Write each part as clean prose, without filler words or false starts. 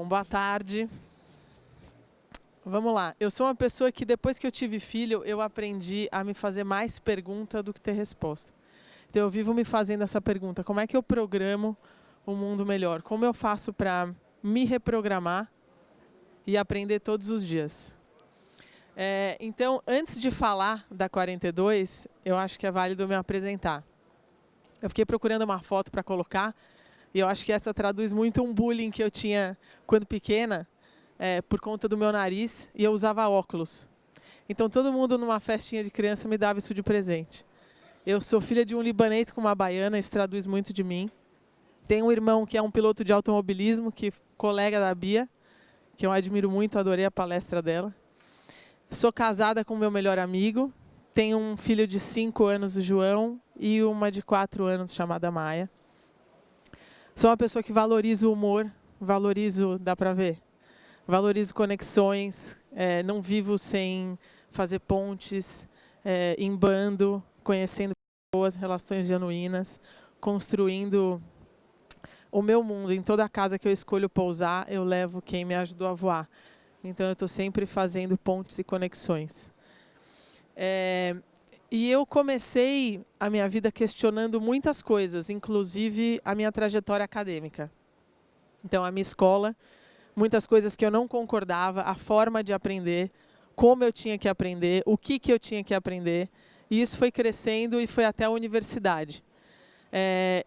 Bom, boa tarde. Vamos lá. Eu sou uma pessoa que depois que eu tive filho, eu aprendi a me fazer mais pergunta do que ter resposta. Então eu vivo me fazendo essa pergunta: como é que eu programo um mundo melhor? Como eu faço para me reprogramar e aprender todos os dias? Então, antes de falar da 42, eu acho que é válido me apresentar. Eu fiquei procurando uma foto para colocar e eu acho que essa traduz muito um bullying que eu tinha quando pequena, por conta do meu nariz, e eu usava óculos. Então todo mundo numa festinha de criança me dava isso de presente. Eu sou filha de um libanês com uma baiana, isso traduz muito de mim. Tenho um irmão que é um piloto de automobilismo, colega da Bia, que eu admiro muito, adorei a palestra dela. Sou casada com o meu melhor amigo, tenho um filho de 5 anos, o João, e uma de 4 anos, chamada Maia. Sou uma pessoa que valoriza o humor, dá pra ver? Valorizo conexões, não vivo sem fazer pontes, em bando, conhecendo pessoas, relações genuínas, construindo o meu mundo. Em toda casa que eu escolho pousar, eu levo quem me ajudou a voar. Então eu estou sempre fazendo pontes e conexões. E eu comecei a minha vida questionando muitas coisas, inclusive a minha trajetória acadêmica. Então a minha escola, muitas coisas que eu não concordava, a forma de aprender, como eu tinha que aprender, o que eu tinha que aprender. E isso foi crescendo e foi até a universidade.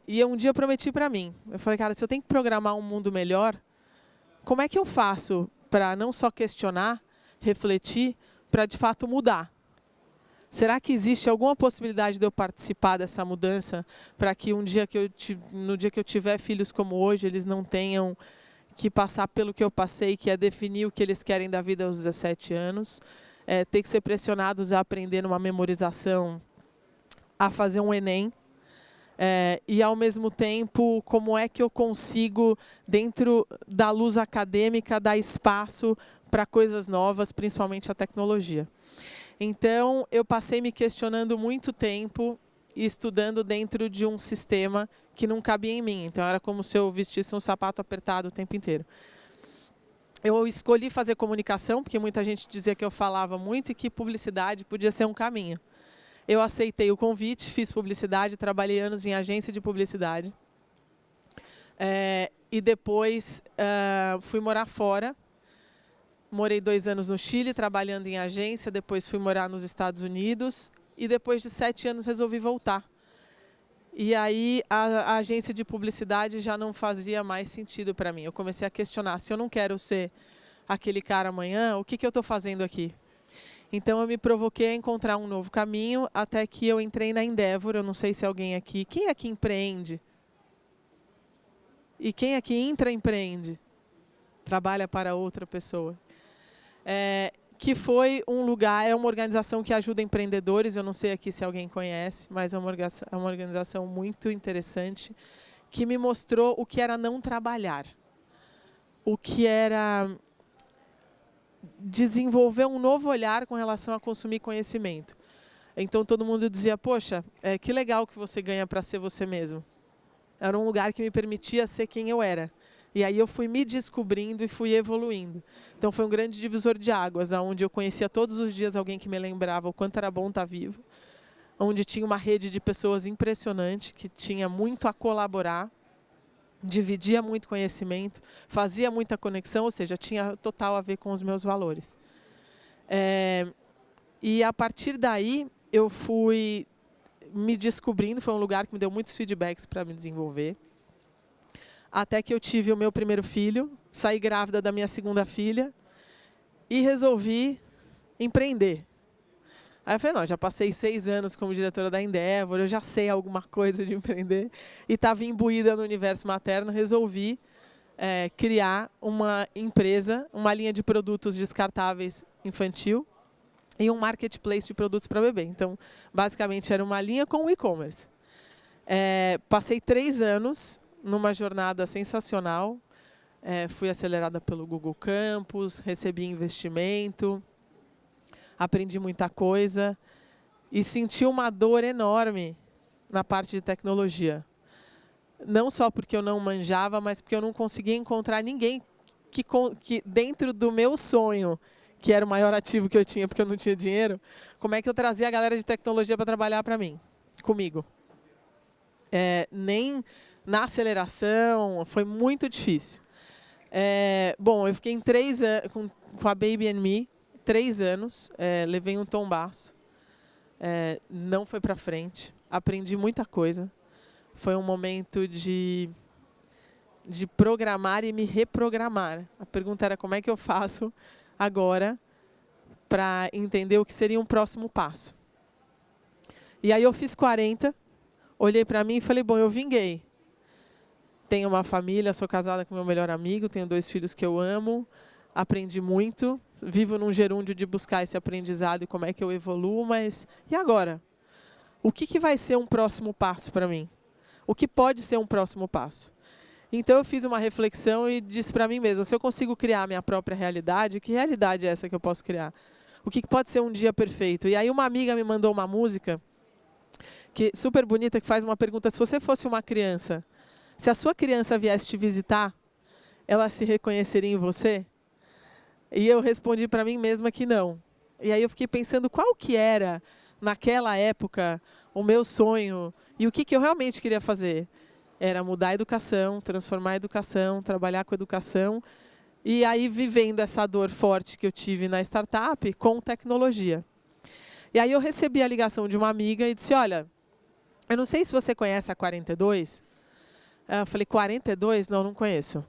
E um dia eu prometi para mim, eu falei, cara, se eu tenho que programar um mundo melhor, como é que eu faço para não só questionar, refletir, para de fato mudar? Será que existe alguma possibilidade de eu participar dessa mudança para que no dia que eu tiver filhos como hoje, eles não tenham que passar pelo que eu passei, que é definir o que eles querem da vida aos 17 anos, ter que ser pressionados a aprender numa memorização, a fazer um Enem, e ao mesmo tempo, como é que eu consigo, dentro da luz acadêmica, dar espaço para coisas novas, principalmente a tecnologia. Então, eu passei me questionando muito tempo e estudando dentro de um sistema que não cabia em mim. Então, era como se eu vestisse um sapato apertado o tempo inteiro. Eu escolhi fazer comunicação, porque muita gente dizia que eu falava muito e que publicidade podia ser um caminho. Eu aceitei o convite, fiz publicidade, trabalhei anos em agência de publicidade. E depois fui morar fora. Morei 2 anos no Chile, trabalhando em agência, depois fui morar nos Estados Unidos e depois de 7 anos resolvi voltar. E aí a agência de publicidade já não fazia mais sentido para mim. Eu comecei a questionar, se eu não quero ser aquele cara amanhã, o que eu estou fazendo aqui? Então eu me provoquei a encontrar um novo caminho, até que eu entrei na Endeavor. Eu não sei se alguém aqui... Quem aqui empreende? E quem aqui intraempreende? Trabalha para outra pessoa. Que foi um lugar, é uma organização que ajuda empreendedores. Eu não sei aqui se alguém conhece, mas é uma organização muito interessante, que me mostrou o que era não trabalhar. O que era desenvolver um novo olhar com relação a consumir conhecimento. Então todo mundo dizia, poxa, que legal que você ganha para ser você mesmo. Era um lugar que me permitia ser quem eu era. E aí eu fui me descobrindo e fui evoluindo. Então foi um grande divisor de águas, onde eu conhecia todos os dias alguém que me lembrava o quanto era bom estar vivo, onde tinha uma rede de pessoas impressionante, que tinha muito a colaborar, dividia muito conhecimento, fazia muita conexão, ou seja, tinha total a ver com os meus valores. E a partir daí eu fui me descobrindo, foi um lugar que me deu muitos feedbacks para me desenvolver. Até que eu tive o meu primeiro filho, saí grávida da minha segunda filha e resolvi empreender. Aí eu falei, não, já passei 6 anos como diretora da Endeavor, eu já sei alguma coisa de empreender. E estava imbuída no universo materno, resolvi criar uma empresa, uma linha de produtos descartáveis infantil e um marketplace de produtos para bebê. Então, basicamente, era uma linha com e-commerce. Passei 3 anos numa jornada sensacional. Fui acelerada pelo Google Campus, recebi investimento, aprendi muita coisa e senti uma dor enorme na parte de tecnologia. Não só porque eu não manjava, mas porque eu não conseguia encontrar ninguém que dentro do meu sonho, que era o maior ativo que eu tinha, porque eu não tinha dinheiro, como é que eu trazia a galera de tecnologia para trabalhar para mim, comigo. Nem na aceleração, foi muito difícil. Bom, eu fiquei em 3 anos com a Baby and Me, 3 anos, levei um tombaço, não foi para frente, aprendi muita coisa. Foi um momento de programar e me reprogramar. A pergunta era como é que eu faço agora para entender o que seria um próximo passo. E aí eu fiz 40, olhei para mim e falei, bom, eu vinguei. Tenho uma família, sou casada com meu melhor amigo, tenho 2 filhos que eu amo, aprendi muito, vivo num gerúndio de buscar esse aprendizado e como é que eu evoluo, mas e agora? O que vai ser um próximo passo para mim? O que pode ser um próximo passo? Então eu fiz uma reflexão e disse para mim mesma, se eu consigo criar a minha própria realidade, que realidade é essa que eu posso criar? O que pode ser um dia perfeito? E aí uma amiga me mandou uma música, super bonita, que faz uma pergunta, se você fosse uma criança, se a sua criança viesse te visitar, ela se reconheceria em você? E eu respondi para mim mesma que não. E aí eu fiquei pensando qual que era, naquela época, o meu sonho e o que eu realmente queria fazer. Era mudar a educação, transformar a educação, trabalhar com a educação. E aí vivendo essa dor forte que eu tive na startup com tecnologia. E aí eu recebi a ligação de uma amiga e disse, olha, eu não sei se você conhece a 42. Eu falei, 42? Não conheço.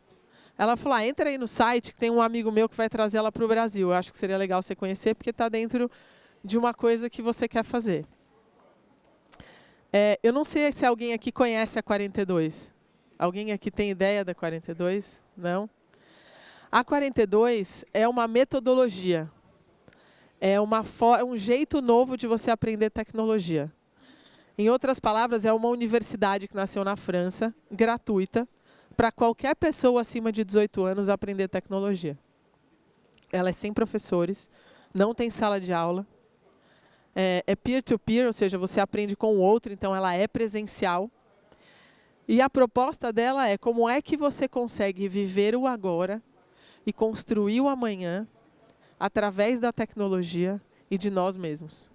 Ela falou, entra aí no site, que tem um amigo meu que vai trazer ela para o Brasil. Eu acho que seria legal você conhecer, porque está dentro de uma coisa que você quer fazer. Eu não sei se alguém aqui conhece a 42. Alguém aqui tem ideia da 42? Não? A 42 é uma metodologia. É um jeito novo de você aprender tecnologia. Em outras palavras, é uma universidade que nasceu na França, gratuita, para qualquer pessoa acima de 18 anos aprender tecnologia. Ela é sem professores, não tem sala de aula. É peer-to-peer, ou seja, você aprende com o outro, então ela é presencial. E a proposta dela é como é que você consegue viver o agora e construir o amanhã através da tecnologia e de nós mesmos.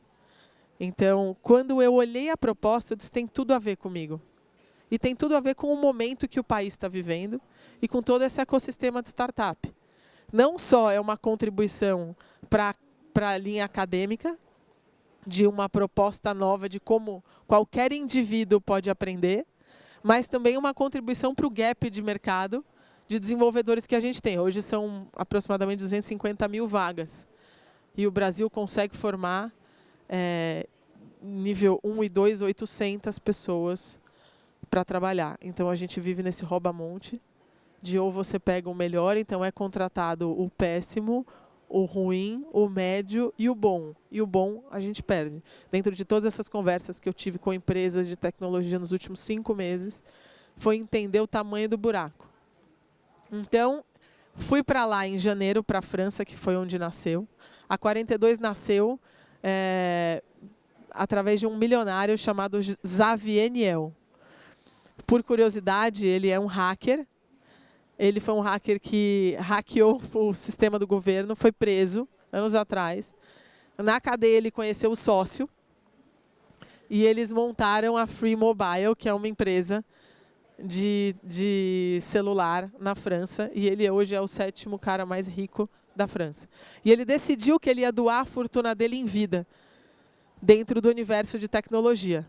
Então, quando eu olhei a proposta, eu disse, tem tudo a ver comigo. E tem tudo a ver com o momento que o país está vivendo e com todo esse ecossistema de startup. Não só é uma contribuição para a linha acadêmica, de uma proposta nova de como qualquer indivíduo pode aprender, mas também uma contribuição para o gap de mercado de desenvolvedores que a gente tem. Hoje são aproximadamente 250 mil vagas. E o Brasil consegue formar nível 1 e 2, 800 pessoas para trabalhar. Então a gente vive nesse rouba-monte de ou você pega o melhor, então é contratado o péssimo, o ruim, o médio e o bom. E o bom a gente perde. Dentro de todas essas conversas que eu tive com empresas de tecnologia nos últimos 5 meses, foi entender o tamanho do buraco. Então, fui para lá em janeiro, para a França, que foi onde nasceu. A 42 nasceu através de um milionário chamado Xavier Niel. Por curiosidade, ele é um hacker. Ele foi um hacker que hackeou o sistema do governo, foi preso anos atrás. Na cadeia ele conheceu o sócio e eles montaram a Free Mobile, que é uma empresa de celular na França. E ele hoje é o 7º cara mais rico da França. E ele decidiu que ele ia doar a fortuna dele em vida dentro do universo de tecnologia.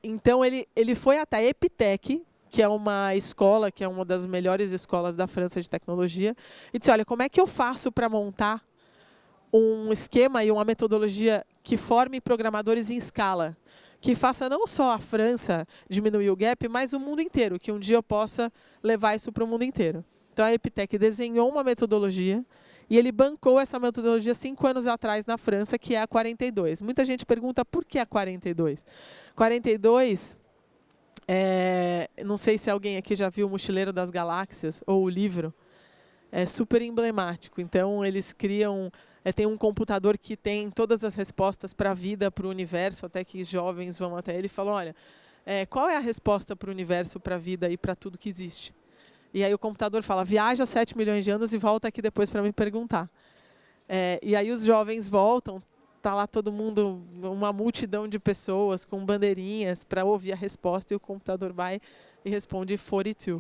Então ele foi até a Epitech, que é uma escola, que é uma das melhores escolas da França de tecnologia, e disse, olha, como é que eu faço para montar um esquema e uma metodologia que forme programadores em escala, que faça não só a França diminuir o gap, mas o mundo inteiro, que um dia eu possa levar isso para o mundo inteiro. Então a Epitech desenhou uma metodologia e ele bancou essa metodologia 5 anos atrás na França, que é a 42. Muita gente pergunta por que a 42? 42... não sei se alguém aqui já viu o Mochileiro das Galáxias, ou o livro, é super emblemático. Então, eles criam, tem um computador que tem todas as respostas para a vida, para o universo, até que jovens vão até ele e falam, olha, qual é a resposta para o universo, para a vida e para tudo que existe? E aí o computador fala, viaja 7 milhões de anos e volta aqui depois para me perguntar. E aí os jovens voltam, está lá todo mundo, uma multidão de pessoas com bandeirinhas para ouvir a resposta, e o computador vai e responde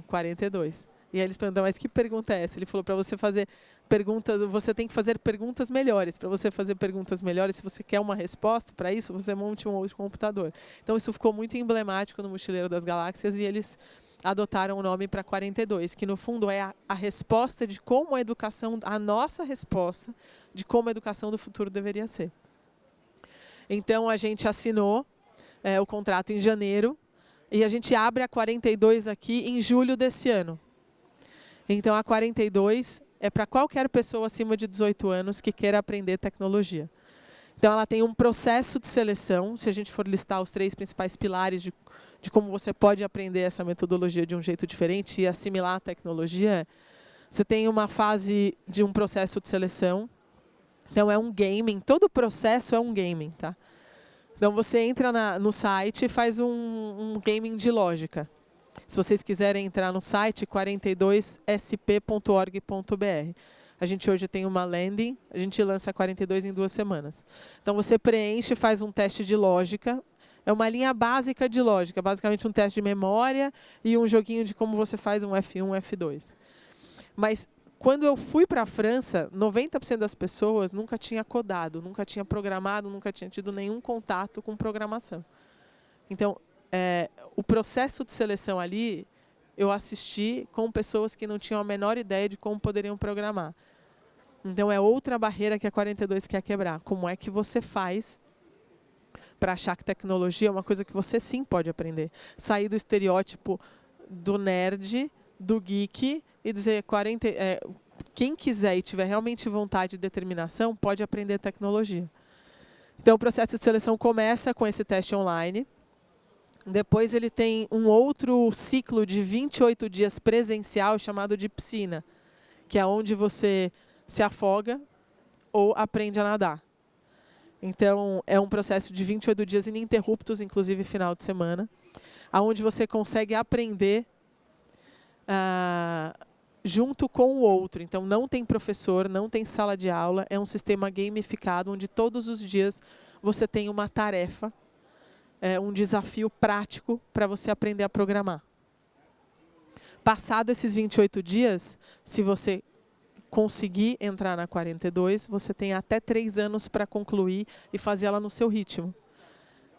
42. E aí eles perguntam, mas que pergunta é essa? Ele falou, para você fazer perguntas, você tem que fazer perguntas melhores. Para você fazer perguntas melhores, se você quer uma resposta para isso, você monte um outro computador. Então isso ficou muito emblemático no Mochileiro das Galáxias, e eles adotaram o nome para 42, que no fundo é a resposta de como a educação, a nossa resposta de como a educação do futuro deveria ser. Então a gente assinou o contrato em janeiro, e a gente abre a 42 aqui em julho desse ano. Então a 42 é para qualquer pessoa acima de 18 anos que queira aprender tecnologia. Então ela tem um processo de seleção, se a gente for listar os 3 principais pilares de como você pode aprender essa metodologia de um jeito diferente e assimilar a tecnologia. Você tem uma fase de um processo de seleção. Então é um gaming, todo o processo é um gaming, tá? Então você entra no site e faz um gaming de lógica. Se vocês quiserem entrar no site, 42sp.org.br. A gente hoje tem uma landing, a gente lança 42 em 2 semanas. Então você preenche, faz um teste de lógica. É uma linha básica de lógica, basicamente um teste de memória e um joguinho de como você faz um F1, F2. Mas quando eu fui para a França, 90% das pessoas nunca tinha codado, nunca tinha programado, nunca tinha tido nenhum contato com programação. Então, o processo de seleção ali, eu assisti com pessoas que não tinham a menor ideia de como poderiam programar. Então, é outra barreira que a 42 quer quebrar. Como é que você faz para achar que tecnologia é uma coisa que você sim pode aprender? Sair do estereótipo do nerd, do geek, e dizer, quem quiser e tiver realmente vontade e determinação, pode aprender tecnologia. Então, o processo de seleção começa com esse teste online. Depois ele tem um outro ciclo de 28 dias presencial, chamado de piscina, que é onde você se afoga ou aprende a nadar. Então, é um processo de 28 dias ininterruptos, inclusive final de semana, onde você consegue aprender junto com o outro. Então, não tem professor, não tem sala de aula, é um sistema gamificado, onde todos os dias você tem uma tarefa, um desafio prático para você aprender a programar. Passado esses 28 dias, se você conseguir entrar na 42, você tem até 3 anos para concluir e fazer ela no seu ritmo.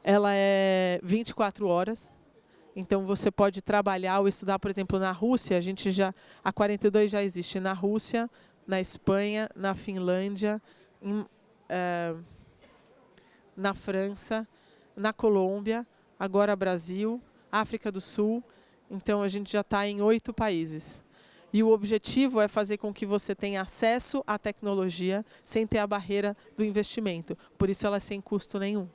Ela é 24 horas, então você pode trabalhar ou estudar, por exemplo, na Rússia, a 42 já existe na Rússia, na Espanha, na Finlândia, na França, na Colômbia, agora Brasil, África do Sul. Então a gente já está em 8 países. E o objetivo é fazer com que você tenha acesso à tecnologia sem ter a barreira do investimento. Por isso ela é sem custo nenhum.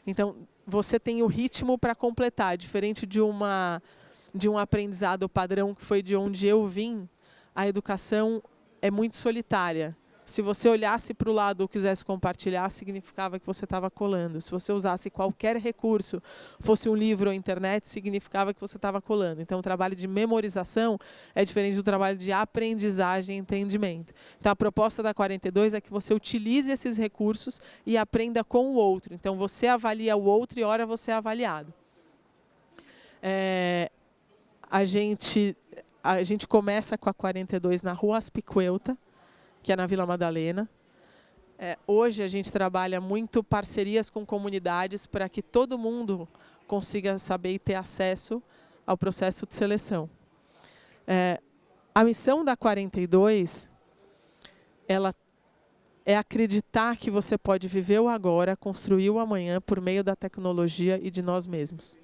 Então, você tem o ritmo para completar. Diferente de um aprendizado padrão que foi de onde eu vim, a educação é muito solitária. Se você olhasse para o lado ou quisesse compartilhar, significava que você estava colando. Se você usasse qualquer recurso, fosse um livro ou internet, significava que você estava colando. Então, o trabalho de memorização é diferente do trabalho de aprendizagem e entendimento. Então, a proposta da 42 é que você utilize esses recursos e aprenda com o outro. Então, você avalia o outro e ora você é avaliado. A gente começa com a 42 na Rua Aspicuelta, que é na Vila Madalena. Hoje a gente trabalha muito parcerias com comunidades para que todo mundo consiga saber e ter acesso ao processo de seleção. A missão da 42, ela é acreditar que você pode viver o agora, construir o amanhã por meio da tecnologia e de nós mesmos.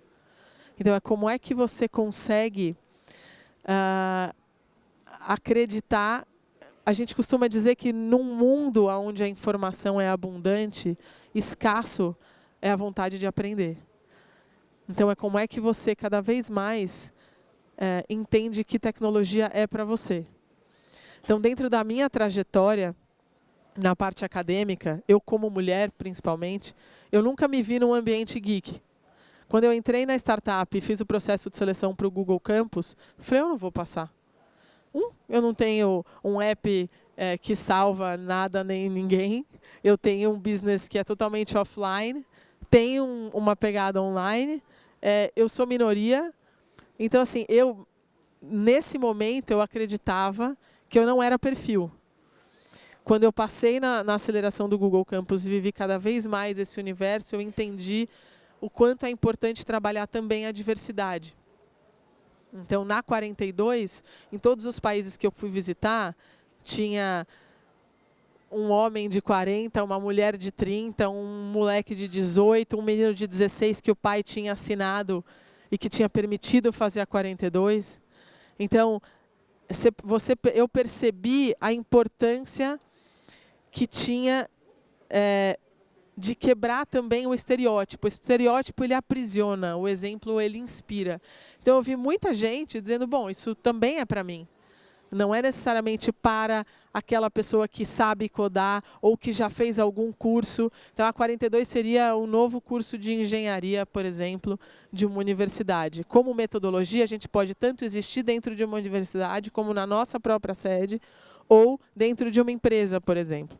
Então, como é que você consegue acreditar. A gente costuma dizer que num mundo onde a informação é abundante, escasso é a vontade de aprender. Então, como é que você cada vez mais entende que tecnologia é para você. Então, dentro da minha trajetória, na parte acadêmica, eu como mulher, principalmente, eu nunca me vi num ambiente geek. Quando eu entrei na startup e fiz o processo de seleção para o Google Campus, falei, eu não vou passar. Eu não tenho um app que salva nada nem ninguém. Eu tenho um business que é totalmente offline. Tenho uma pegada online. Eu sou minoria. Então, assim, nesse momento, eu acreditava que eu não era perfil. Quando eu passei na aceleração do Google Campus e vivi cada vez mais esse universo, eu entendi o quanto é importante trabalhar também a diversidade. Então, na 42, em todos os países que eu fui visitar, tinha um homem de 40, uma mulher de 30, um moleque de 18, um menino de 16 que o pai tinha assinado e que tinha permitido fazer a 42. Então, eu percebi a importância que tinha de quebrar também o estereótipo. O estereótipo, ele aprisiona, o exemplo, ele inspira. Então, eu vi muita gente dizendo, bom, isso também é para mim. Não é necessariamente para aquela pessoa que sabe codar ou que já fez algum curso. Então, a 42 seria um novo curso de engenharia, por exemplo, de uma universidade. Como metodologia, a gente pode tanto existir dentro de uma universidade, como na nossa própria sede, ou dentro de uma empresa, por exemplo,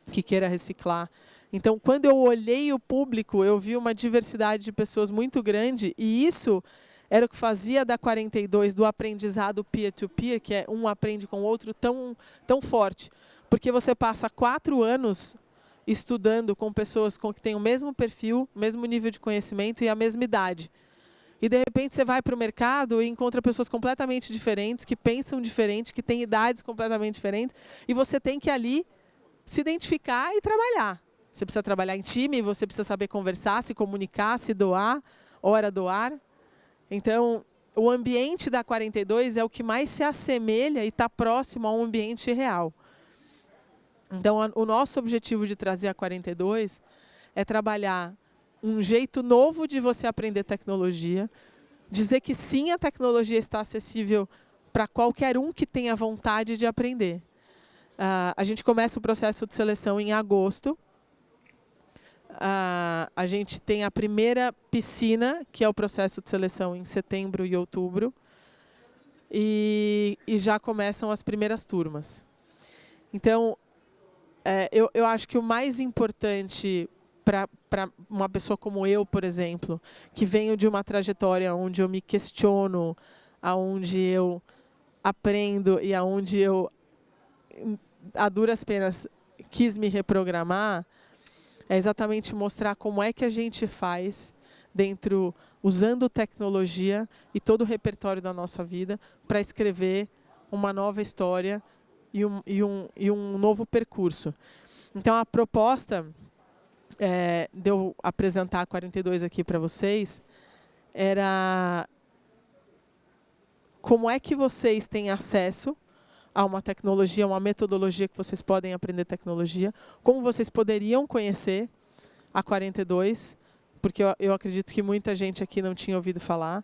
que queira reciclar. Então, quando eu olhei o público, eu vi uma diversidade de pessoas muito grande, e isso era o que fazia da 42, do aprendizado peer-to-peer, que é um aprende com o outro, tão forte. Porque você passa 4 anos estudando com pessoas que têm o mesmo perfil, o mesmo nível de conhecimento e a mesma idade. E, de repente, você vai para o mercado e encontra pessoas completamente diferentes, que pensam diferente, que têm idades completamente diferentes, e você tem que ali se identificar e trabalhar. Você precisa trabalhar em time, você precisa saber conversar, se comunicar, se doar, hora doar. Então, o ambiente da 42 é o que mais se assemelha e está próximo a um ambiente real. Então, o nosso objetivo de trazer a 42 é trabalhar um jeito novo de você aprender tecnologia, dizer que sim, a tecnologia está acessível para qualquer um que tenha vontade de aprender. A gente começa o processo de seleção em agosto. A gente tem a primeira piscina, que é o processo de seleção em setembro e outubro. E já começam as primeiras turmas. Então, eu acho que o mais importante para uma pessoa como eu, por exemplo, que venho de uma trajetória onde eu me questiono, aonde eu aprendo e aonde eu, a duras penas, quis me reprogramar, é exatamente mostrar como é que a gente faz usando tecnologia e todo o repertório da nossa vida para escrever uma nova história e um novo percurso. Então, a proposta de eu apresentar a 42 aqui para vocês era como é que vocês têm acesso a uma tecnologia, uma metodologia que vocês podem aprender tecnologia, como vocês poderiam conhecer a 42, porque eu acredito que muita gente aqui não tinha ouvido falar.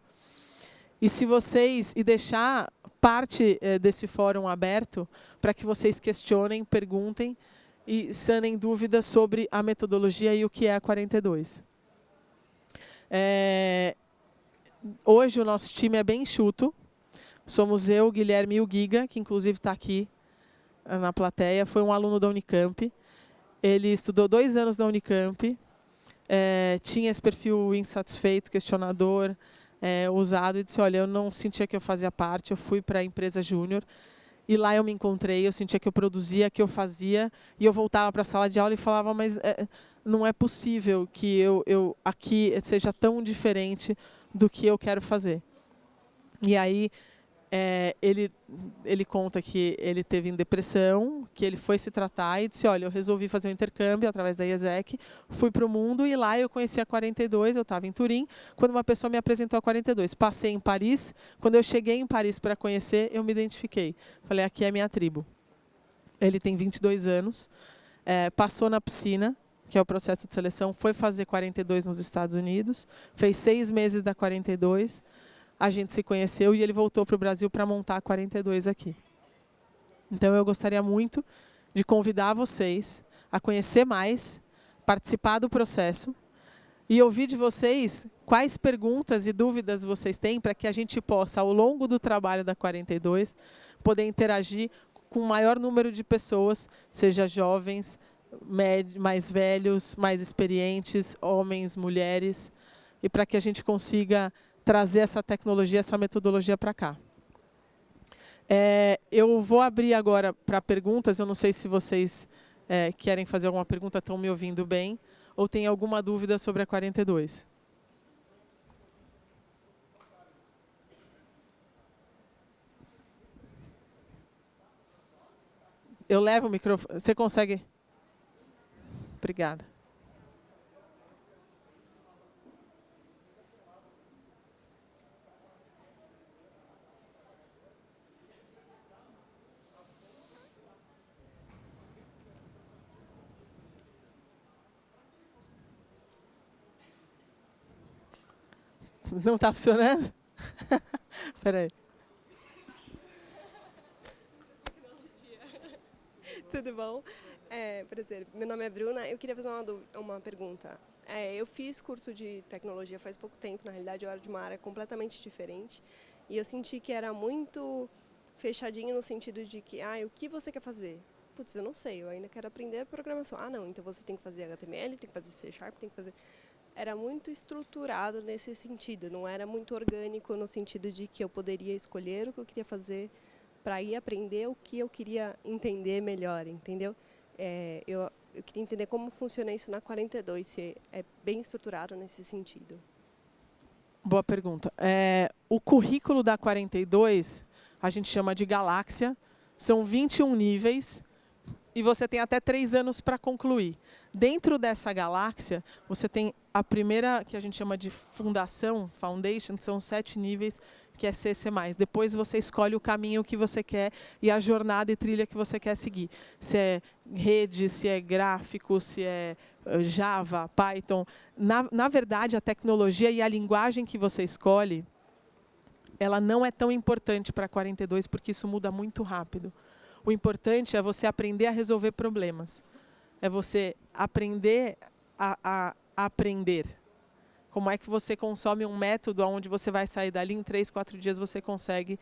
E deixar parte desse fórum aberto para que vocês questionem, perguntem e sanem dúvidas sobre a metodologia e o que é a 42. Hoje o nosso time é bem enxuto. Somos eu, Guilherme e o Giga, que inclusive está aqui na plateia. Foi um aluno da Unicamp. Ele estudou 2 anos na Unicamp. Tinha esse perfil insatisfeito, questionador, ousado. E disse, olha, eu não sentia que eu fazia parte. Eu fui para a empresa júnior. E lá eu me encontrei. Eu sentia que eu produzia, que eu fazia. E eu voltava para a sala de aula e falava, mas não é possível que eu aqui seja tão diferente do que eu quero fazer. E aí ele conta que ele teve em depressão, que ele foi se tratar e disse, olha, eu resolvi fazer um intercâmbio através da IESEC, fui para o mundo e lá eu conheci a 42, eu estava em Turim, quando uma pessoa me apresentou a 42. Passei em Paris, quando eu cheguei em Paris para conhecer, eu me identifiquei. Falei, aqui é a minha tribo. Ele tem 22 anos, passou na piscina, que é o processo de seleção, foi fazer 42 nos Estados Unidos, fez 6 meses da 42, a gente se conheceu e ele voltou para o Brasil para montar a 42 aqui. Então, eu gostaria muito de convidar vocês a conhecer mais, participar do processo, e ouvir de vocês quais perguntas e dúvidas vocês têm para que a gente possa, ao longo do trabalho da 42, poder interagir com o maior número de pessoas, seja jovens, mais velhos, mais experientes, homens, mulheres, e para que a gente consiga trazer essa tecnologia, essa metodologia para cá. Eu vou abrir agora para perguntas, eu não sei se vocês querem fazer alguma pergunta, estão me ouvindo bem, ou tem alguma dúvida sobre a 42? Eu levo o microfone. Você consegue? Obrigada. Não está funcionando? Espera aí. Tudo bom? Prazer. Meu nome é Bruna. Eu queria fazer uma pergunta. Eu fiz curso de tecnologia faz pouco tempo. Na realidade, eu era de uma área completamente diferente. E eu senti que era muito fechadinho no sentido de que, o que você quer fazer? Putz, eu não sei, eu ainda quero aprender programação. Não, então você tem que fazer HTML, tem que fazer C#, tem que fazer... Era muito estruturado nesse sentido, não era muito orgânico no sentido de que eu poderia escolher o que eu queria fazer para ir aprender o que eu queria entender melhor, entendeu? Eu queria entender como funciona isso na 42, se é bem estruturado nesse sentido. Boa pergunta. O currículo da 42, a gente chama de Galáxia, são 21 níveis, e você tem até 3 anos para concluir. Dentro dessa galáxia, você tem a primeira, que a gente chama de fundação, foundation, que são 7 níveis, que é C++. Depois você escolhe o caminho que você quer e a jornada e trilha que você quer seguir. Se é rede, se é gráfico, se é Java, Python. Na verdade, a tecnologia e a linguagem que você escolhe, ela não é tão importante para 42, porque isso muda muito rápido. O importante é você aprender a resolver problemas. É você aprender a aprender. Como é que você consome um método onde você vai sair dali em 3, 4 dias você consegue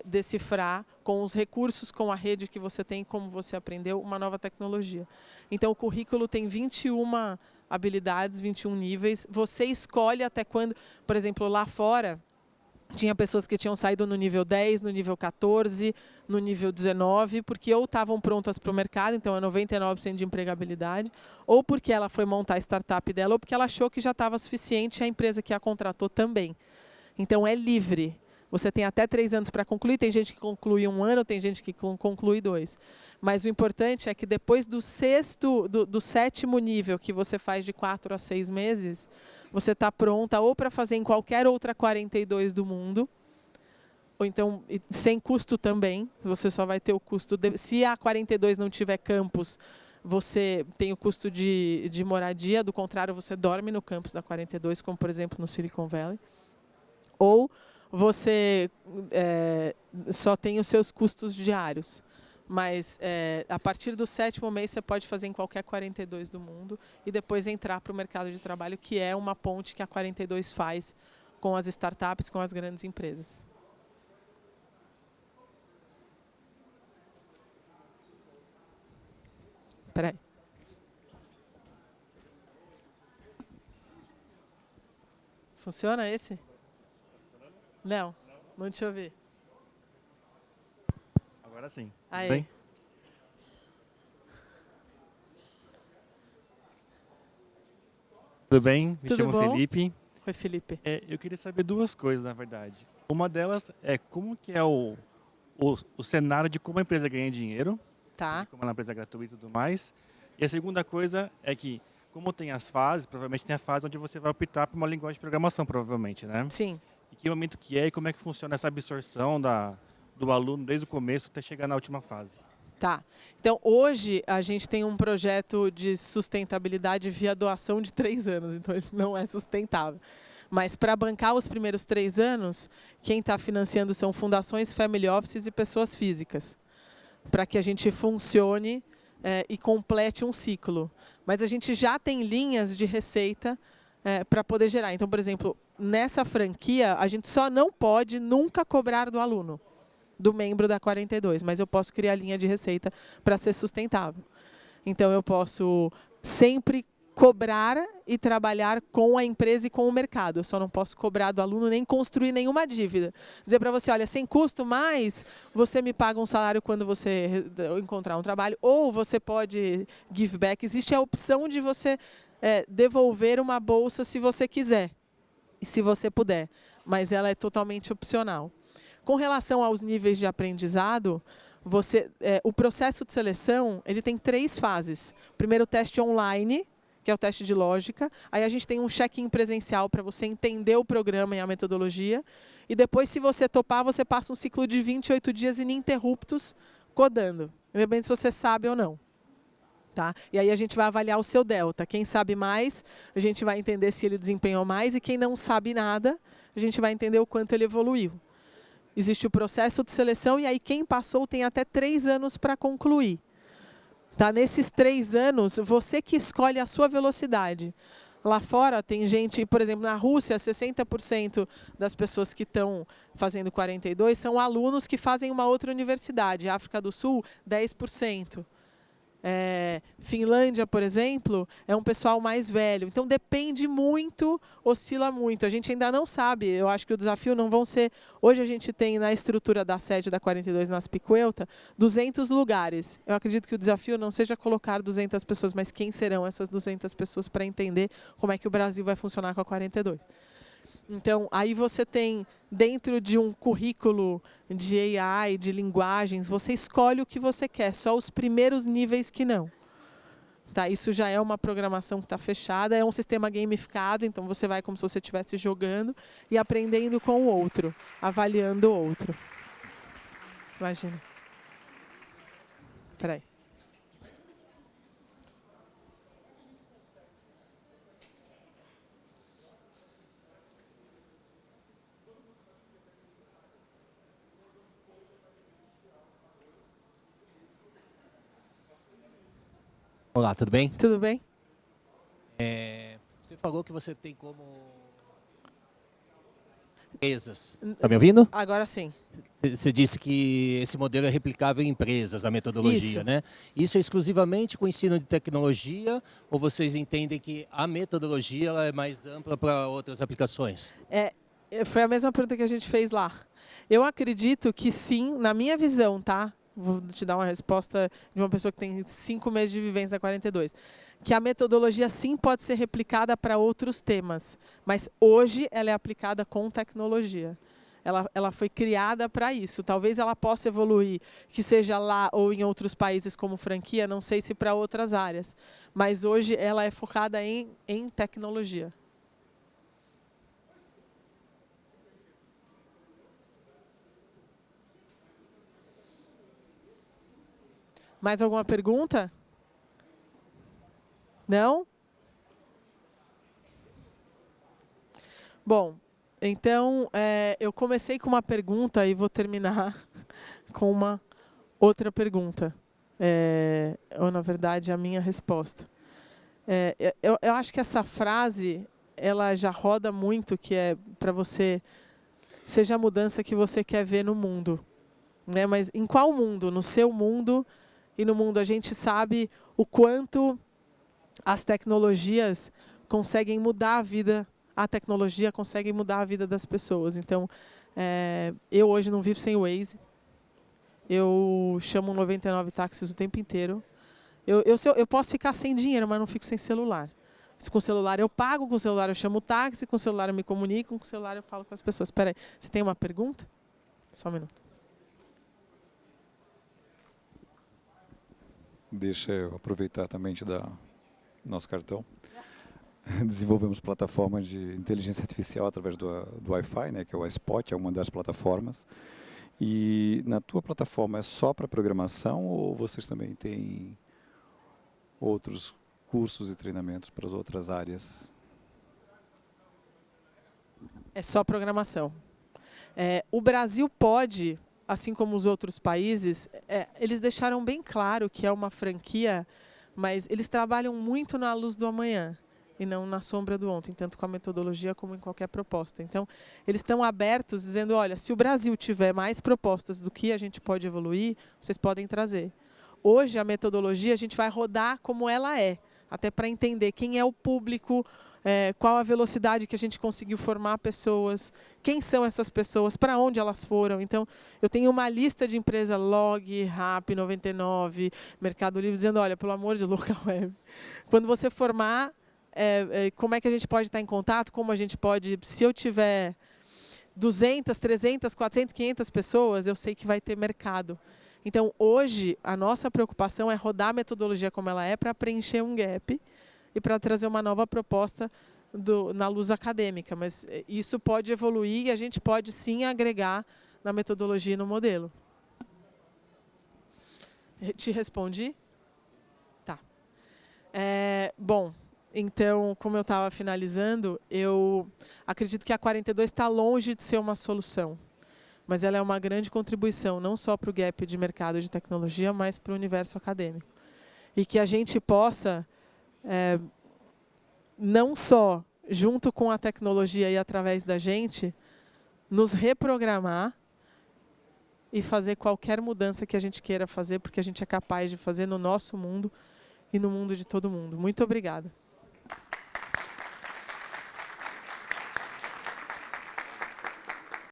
decifrar com os recursos, com a rede que você tem, como você aprendeu, uma nova tecnologia. Então, o currículo tem 21 habilidades, 21 níveis. Você escolhe até quando, por exemplo, lá fora, tinha pessoas que tinham saído no nível 10, no nível 14, no nível 19, porque ou estavam prontas para o mercado, então é 99% de empregabilidade, ou porque ela foi montar a startup dela, ou porque ela achou que já estava suficiente e a empresa que a contratou também. Então é livre. Você tem até 3 anos para concluir, tem gente que conclui 1 ano, tem gente que conclui 2. Mas o importante é que depois do 7º nível, que você faz de 4 a 6 meses, você está pronta ou para fazer em qualquer outra 42 do mundo, ou então sem custo também, você só vai ter o custo... Se a 42 não tiver campus, você tem o custo de moradia, do contrário, você dorme no campus da 42, como por exemplo no Silicon Valley. Ou você só tem os seus custos diários. Mas a partir do 7º mês você pode fazer em qualquer 42 do mundo e depois entrar para o mercado de trabalho, que é uma ponte que a 42 faz com as startups, com as grandes empresas. Espera aí. Funciona esse? Não, não te ouvi. Agora sim. Aí. Bem? Tudo bem? Me Tudo chamo bom? Felipe. Oi, Felipe. Eu queria saber 2 coisas, na verdade. Uma delas é como que é o cenário de como a empresa ganha dinheiro, Tá. de como ela é uma empresa gratuita e tudo mais. E a segunda coisa é que, como tem as fases, provavelmente tem a fase onde você vai optar por uma linguagem de programação, provavelmente, né? Sim. E que momento que é e como é que funciona essa absorção do aluno desde o começo até chegar na última fase. Tá. Então, hoje, a gente tem um projeto de sustentabilidade via doação de 3 anos, então ele não é sustentável. Mas, para bancar os primeiros 3 anos, quem está financiando são fundações, family offices e pessoas físicas, para que a gente funcione e complete um ciclo. Mas a gente já tem linhas de receita para poder gerar. Então, por exemplo, nessa franquia, a gente só não pode nunca cobrar do aluno, do membro da 42, mas eu posso criar linha de receita para ser sustentável. Então, eu posso sempre cobrar e trabalhar com a empresa e com o mercado. Eu só não posso cobrar do aluno nem construir nenhuma dívida. Dizer para você, olha, sem custo, mas você me paga um salário quando você encontrar um trabalho, ou você pode give back. Existe a opção de você devolver uma bolsa se você quiser, e se você puder, mas ela é totalmente opcional. Com relação aos níveis de aprendizado, o processo de seleção ele tem 3 fases. Primeiro, o teste online, que é o teste de lógica. Aí a gente tem um check-in presencial para você entender o programa e a metodologia. E depois, se você topar, você passa um ciclo de 28 dias ininterruptos codando, independente se você sabe ou não. Tá? E aí a gente vai avaliar o seu delta. Quem sabe mais, a gente vai entender se ele desempenhou mais. E quem não sabe nada, a gente vai entender o quanto ele evoluiu. Existe o processo de seleção e aí quem passou tem até 3 anos para concluir. Tá? Nesses 3 anos, você que escolhe a sua velocidade. Lá fora tem gente, por exemplo, na Rússia, 60% das pessoas que estão fazendo 42 são alunos que fazem uma outra universidade. África do Sul, 10%. Finlândia, por exemplo, é um pessoal mais velho. Então, depende muito, oscila muito. A gente ainda não sabe. Eu acho que o desafio não vão ser... Hoje a gente tem na estrutura da sede da 42 na Aspicuelta 200 lugares. Eu acredito que o desafio não seja colocar 200 pessoas, mas quem serão essas 200 pessoas para entender como é que o Brasil vai funcionar com a 42. Então, aí você tem, dentro de um currículo de AI, de linguagens, você escolhe o que você quer, só os primeiros níveis que não. Tá, isso já é uma programação que está fechada, é um sistema gamificado, então você vai como se você estivesse jogando e aprendendo com o outro, avaliando o outro. Imagina. Espera aí. Olá, tudo bem? Tudo bem? Você falou que você tem como empresas. Está me ouvindo? Agora sim. Você disse que esse modelo é replicável em empresas, a metodologia, Isso. né? Isso é exclusivamente com o ensino de tecnologia ou vocês entendem que a metodologia ela é mais ampla para outras aplicações? Foi a mesma pergunta que a gente fez lá. Eu acredito que sim, na minha visão, tá? Vou te dar uma resposta de uma pessoa que tem 5 meses de vivência da 42. Que a metodologia sim pode ser replicada para outros temas, mas hoje ela é aplicada com tecnologia. Ela foi criada para isso. Talvez ela possa evoluir, que seja lá ou em outros países como franquia, não sei se para outras áreas. Mas hoje ela é focada em tecnologia. Mais alguma pergunta? Não? Bom, então eu comecei com uma pergunta e vou terminar com uma outra pergunta. Ou, na verdade, a minha resposta. Eu acho que essa frase ela já roda muito, que é para você, seja a mudança que você quer ver no mundo. Né? Mas em qual mundo? No seu mundo e no mundo. A gente sabe o quanto as tecnologias conseguem mudar a vida, a tecnologia consegue mudar a vida das pessoas. Então, eu hoje não vivo sem o Waze. Eu chamo 99 táxis o tempo inteiro. Eu posso ficar sem dinheiro, mas não fico sem celular. Com o celular eu pago, com o celular eu chamo o táxi, com o celular eu me comunico, com o celular eu falo com as pessoas. Espera aí, você tem uma pergunta? Só um minuto. Deixa eu aproveitar também de dar nosso cartão. Desenvolvemos plataforma de inteligência artificial através do Wi-Fi, né, que é o iSpot, é uma das plataformas. E na tua plataforma é só para programação ou vocês também têm outros cursos e treinamentos para as outras áreas? É só programação. O Brasil pode, assim como os outros países, eles deixaram bem claro que é uma franquia, mas eles trabalham muito na luz do amanhã. e não na sombra do ontem, tanto com a metodologia como em qualquer proposta. Então, eles estão abertos, dizendo, olha, se o Brasil tiver mais propostas do que a gente pode evoluir, vocês podem trazer. Hoje, a metodologia, a gente vai rodar como ela é, até para entender quem é o público, qual a velocidade que a gente conseguiu formar pessoas, quem são essas pessoas, para onde elas foram. Então, eu tenho uma lista de empresas, Log, Rap, 99, Mercado Livre, dizendo, olha, pelo amor de Local Web, quando você formar, como é que a gente pode estar em contato, como a gente pode, se eu tiver 200, 300, 400, 500 pessoas, eu sei que vai ter mercado. Então, hoje, a nossa preocupação é rodar a metodologia como ela é para preencher um gap e para trazer uma nova proposta na luz acadêmica. Mas isso pode evoluir e a gente pode, sim, agregar na metodologia e no modelo. Te respondi? Tá. Bom, então, como eu estava finalizando, eu acredito que a 42 está longe de ser uma solução. Mas ela é uma grande contribuição, não só para o gap de mercado de tecnologia, mas para o universo acadêmico. E que a gente possa, não só junto com a tecnologia e através da gente, nos reprogramar e fazer qualquer mudança que a gente queira fazer, porque a gente é capaz de fazer no nosso mundo e no mundo de todo mundo. Muito obrigada.